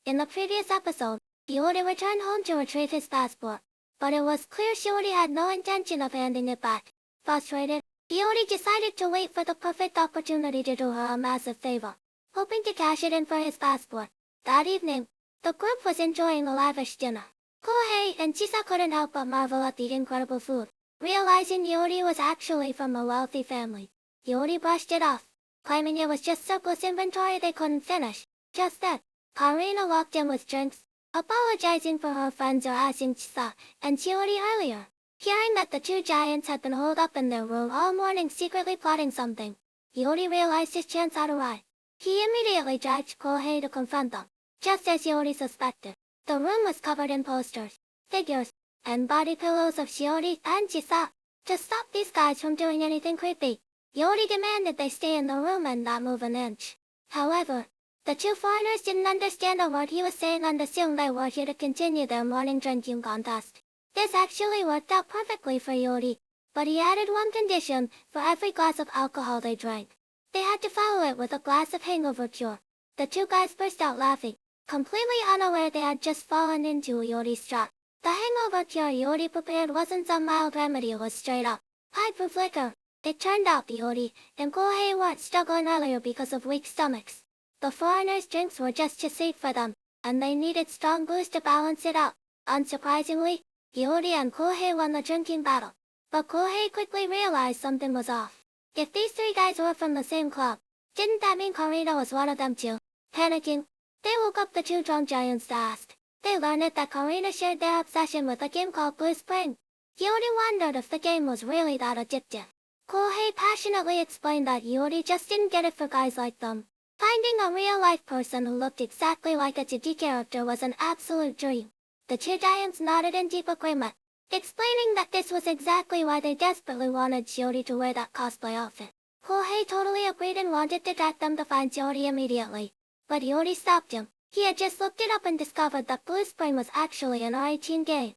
In the previous episode, Iori returned home to retrieve his passport, but it was clear Shiori had no intention of handing it back. Frustrated, Iori decided to wait for the perfect opportunity to do her a massive favor, hoping to cash it in for his passport. That evening, the group was enjoying a lavish dinner. Kohei and Chisa couldn't help but marvel at the incredible food, realizing Iori was actually from a wealthy family. Iori brushed it off, claiming it was just surplus inventory they couldn't finish. Just then, Karina walked in with drinks, apologizing for her friends harassing Chisa and Iori earlier. Hearing that the two giants had been holed up in their room all morning secretly plotting something, Iori realized his chance had arrived. He immediately dragged Kohei to confront them. Just as Iori suspected, the room was covered in posters, figures, and body pillows of Iori and Chisa. To stop these guys from doing anything creepy, Iori demanded they stay in the room and not move an inch. However, the two foreigners didn't understand a word he was saying and assumed they were here to continue their morning drinking contest. This actually worked out perfectly for Iori, but he added one condition: for every glass of alcohol they drank, they had to follow it with a glass of hangover cure. The two guys burst out laughing, completely unaware they had just fallen into Iori's trap. The hangover cure Iori prepared wasn't some mild remedy, it was straight up high-proof liquor. It turned out Iori and Kohei weren't struggling earlier because of weak stomachs. The foreigners' drinks were just too sweet for them, and they needed strong booze to balance it out. Unsurprisingly, Iori and Kohei won the drinking battle. But Kohei quickly realized something was off. If these three guys were from the same club, didn't that mean Karina was one of them too? Panicking, they woke up the two drunk giants to ask. They learned that Karina shared their obsession with a game called Blue Spring. Iori wondered if the game was really that addictive. Kohei passionately explained that Iori just didn't get it for guys like them. Finding a real-life person who looked exactly like a 2D character was an absolute dream. The two giants nodded in deep agreement, explaining that this was exactly why they desperately wanted Iori to wear that cosplay outfit. Kohei totally agreed and wanted to get them to find Iori immediately. But Iori stopped him. He had just looked it up and discovered that Blue Spring was actually an R18 game.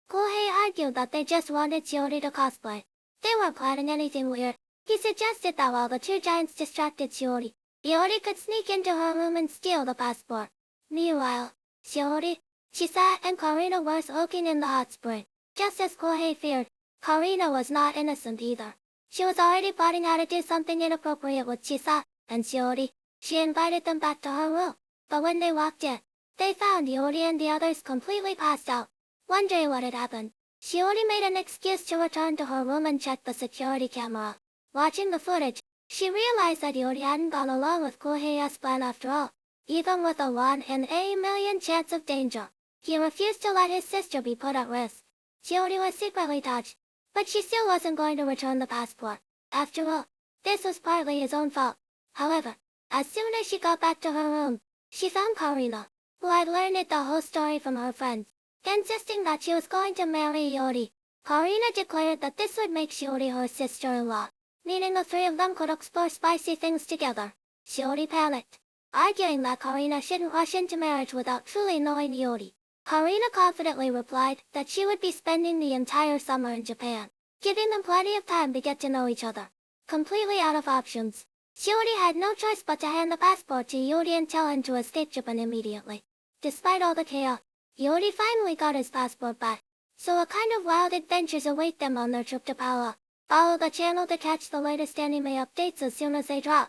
Kohei argued that they just wanted Iori to cosplay. They weren't planning anything weird. He suggested that while the two giants distracted Iori could sneak into her room and steal the passport. Meanwhile, Iori, Chisa, and Karina were soaking in the hot spring. Just as Kohei feared, Karina was not innocent either. She was already plotting how to do something inappropriate with Chisa and Iori. She invited them back to her room, but when they walked in, they found Iori and the others completely passed out. Wondering what had happened, Iori made an excuse to return to her room and check the security camera. Watching the footage, she realized that Iori hadn't gone along with Kohei's plan after all. Even with a 1 in a million chance of danger, he refused to let his sister be put at risk. Iori was secretly touched, but she still wasn't going to return the passport. After all, this was partly his own fault. However, as soon as she got back to her room, she found Karina, who had learned the whole story from her friends, insisting that she was going to marry Iori. Karina declared that this would make Iori her sister-in-law, meaning the three of them could explore spicy things together. Iori panicked, arguing that Karina shouldn't rush into marriage without truly knowing Iori. Karina confidently replied that she would be spending the entire summer in Japan, giving them plenty of time to get to know each other. Completely out of options, Iori had no choice but to hand the passport to Iori and tell him to escape Japan immediately. Despite all the chaos, Iori finally got his passport back, so what kind of wild adventures await them on their trip to Palau? Follow the channel to catch the latest anime updates as soon as they drop.